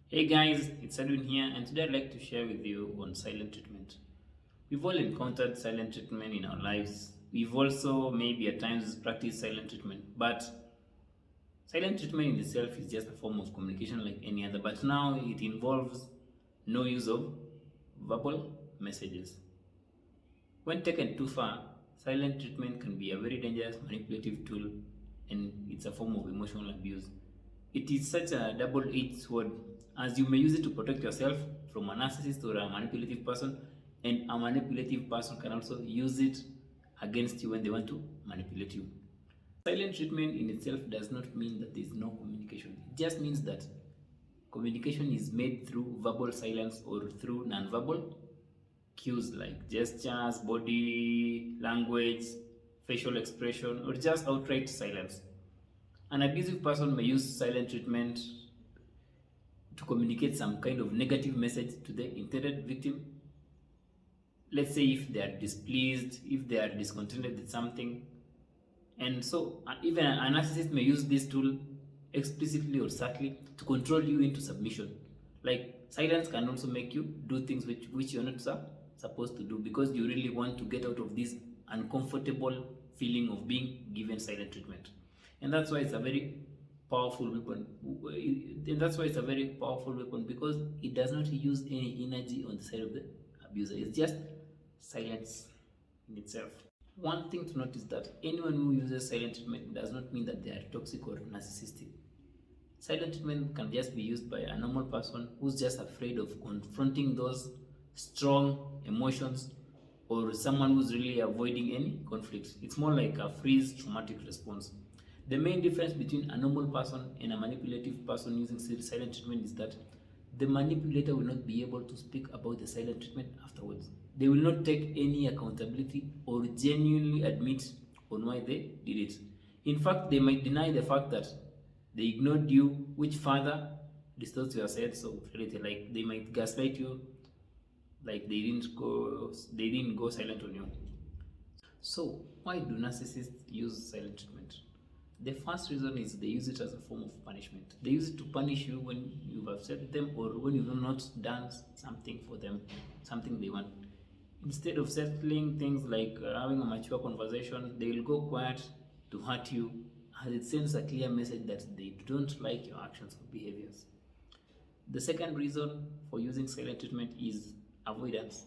Hey guys, it's Edwin here, and today I'd like to share with you on silent treatment. We've all encountered silent treatment in our lives. We've also maybe at times practiced silent treatment, but silent treatment in itself is just a form of communication like any other. But now it involves no use of verbal messages. When taken too far, silent treatment can be a very dangerous manipulative tool, and it's a form of emotional abuse. It is such a double-edged sword, as you may use it to protect yourself from a narcissist or a manipulative person, and a manipulative person can also use it against you when they want to manipulate you. Silent treatment in itself does not mean that there is no communication. It just means that communication is made through verbal silence or through non-verbal cues like gestures, body language, facial expression, or just outright silence. An abusive person may use silent treatment to communicate some kind of negative message to the intended victim. Let's say if they are displeased, if they are discontented with something. And so even a narcissist may use this tool explicitly or subtly to control you into submission. Like silence can also make you do things which you're not supposed to do because you really want to get out of this uncomfortable feeling of being given silent treatment. And that's why it's a very powerful weapon. And that's why it's a very powerful weapon because it does not use any energy on the side of the abuser. It's just silence in itself. One thing to note is that anyone who uses silent treatment does not mean that they are toxic or narcissistic. Silent treatment can just be used by a normal person who's just afraid of confronting those strong emotions or someone who's really avoiding any conflict. It's more like a freeze traumatic response. The main difference between a normal person and a manipulative person using silent treatment is that the manipulator will not be able to speak about the silent treatment afterwards. They will not take any accountability or genuinely admit on why they did it. In fact, they might deny the fact that they ignored you, which further distorts your sense of reality. Like they might gaslight you, like they didn't go silent on you. So why do narcissists use silent treatment? The first reason is they use it as a form of punishment. They use it to punish you when you've upset them or when you've not done something for them, something they want. Instead of settling things like having a mature conversation, they will go quiet to hurt you as it sends a clear message that they don't like your actions or behaviors. The second reason for using silent treatment is avoidance.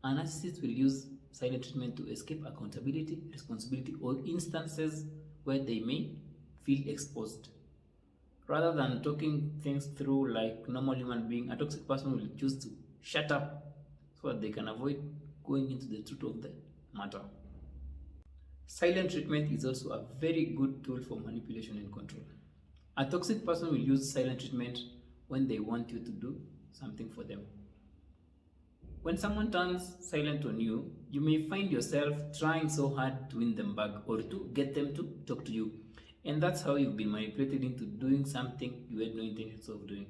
A narcissist will use silent treatment to escape accountability, responsibility, or instances where they may feel exposed. Rather than talking things through like normal human being, a toxic person will choose to shut up so that they can avoid going into the truth of the matter. Silent treatment is also a very good tool for manipulation and control. A toxic person will use silent treatment when they want you to do something for them. When someone turns silent on you, you may find yourself trying so hard to win them back or to get them to talk to you. And that's how you've been manipulated into doing something you had no intentions of doing.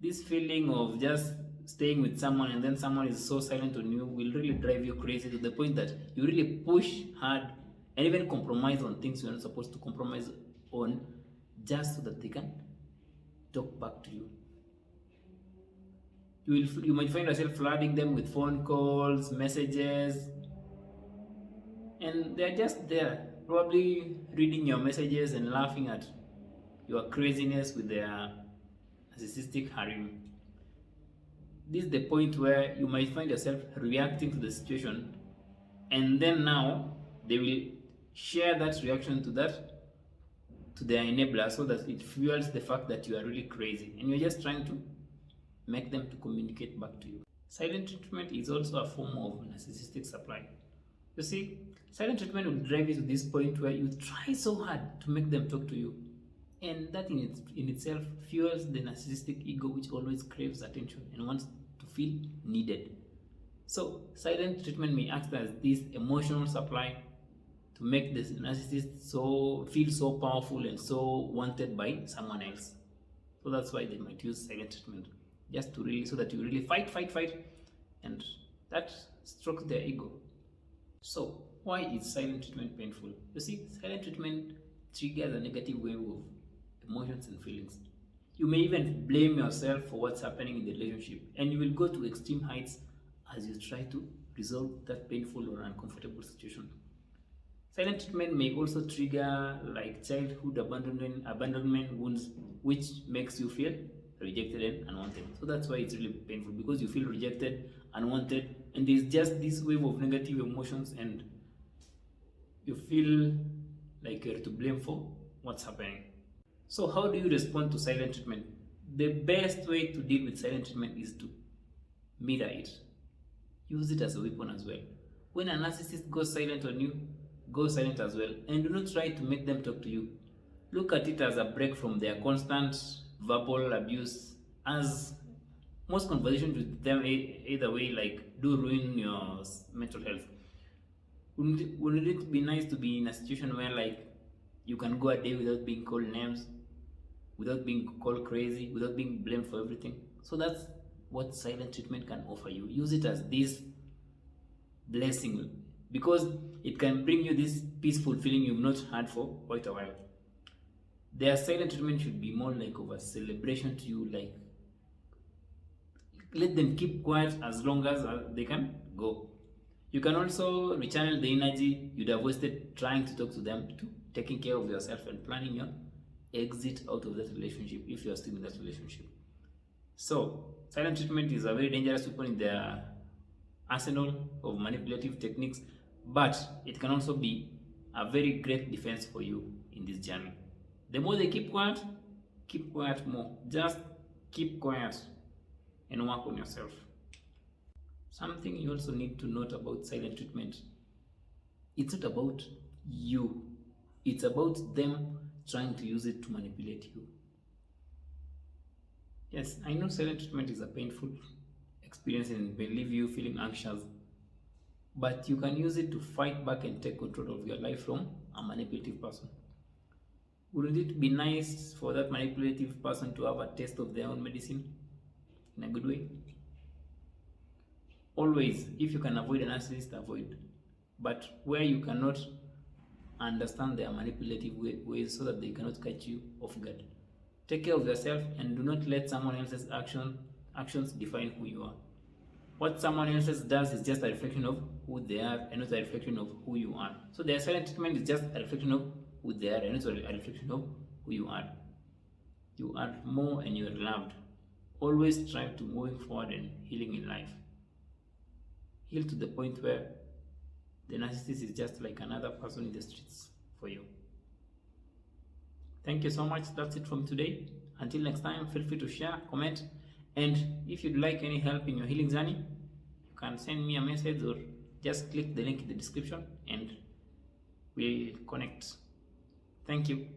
This feeling of just staying with someone and then someone is so silent on you will really drive you crazy to the point that you really push hard and even compromise on things you're not supposed to compromise on just so that they can talk back to you. You might find yourself flooding them with phone calls, messages, and they're just there, probably reading your messages and laughing at your craziness with their narcissistic harem. This is the point where you might find yourself reacting to the situation, and then now they will share that reaction to their enabler so that it fuels the fact that you are really crazy and you're just trying to make them to communicate back to you. Silent treatment is also a form of narcissistic supply. You see, silent treatment will drive you to this point where you try so hard to make them talk to you. And that in itself fuels the narcissistic ego, which always craves attention and wants to feel needed. So silent treatment may act as this emotional supply to make the narcissist feel so powerful and so wanted by someone else. So that's why they might use silent treatment. Just to really, so that you really fight, and that strokes their ego. So why is silent treatment painful? You see, silent treatment triggers a negative wave of emotions and feelings. You may even blame yourself for what's happening in the relationship, and you will go to extreme heights as you try to resolve that painful or uncomfortable situation. Silent treatment may also trigger like childhood abandonment wounds, which makes you feel rejected and unwanted. So that's why it's really painful, because you feel rejected, unwanted, and there's just this wave of negative emotions, and you feel like you're to blame for what's happening. So how do you respond to silent treatment? The best way to deal with silent treatment is to mirror it. Use it as a weapon as well. When a narcissist goes silent on you, go silent as well, and do not try to make them talk to you. Look at it as a break from their constant verbal abuse, as most conversations with them either way like do ruin your mental health. Wouldn't it be nice to be in a situation where like you can go a day without being called names, without being called crazy, without being blamed for everything? So that's what silent treatment can offer you. Use it as this blessing, because it can bring you this peaceful feeling you've not had for quite a while. Their silent treatment should be more like of a celebration to you, like let them keep quiet as long as they can go. You can also rechannel the energy you'd have wasted trying to talk to them to taking care of yourself and planning your exit out of that relationship if you are still in that relationship. So, silent treatment is a very dangerous weapon in their arsenal of manipulative techniques, but it can also be a very great defense for you in this journey. The more they keep quiet more. Just keep quiet and work on yourself. Something you also need to note about silent treatment: it's not about you, it's about them trying to use it to manipulate you. Yes, I know silent treatment is a painful experience and may leave you feeling anxious, but you can use it to fight back and take control of your life from a manipulative person. Wouldn't it be nice for that manipulative person to have a taste of their own medicine in a good way? Always, if you can avoid a narcissist, avoid. But where you cannot, understand their manipulative ways so that they cannot catch you off guard. Take care of yourself and do not let someone else's actions define who you are. What someone else does is just a reflection of who they are and not a reflection of who you are. So their silent treatment is just a reflection of who they are and not a reflection of who you are. You are more and you are loved. Always strive to moving forward and healing in life. Heal to the point where the narcissist is just like another person in the streets for you. Thank you so much. That's it from today. Until next time, feel free to share, comment, and if you'd like any help in your healing journey, you can send me a message or just click the link in the description and we'll connect. Thank you.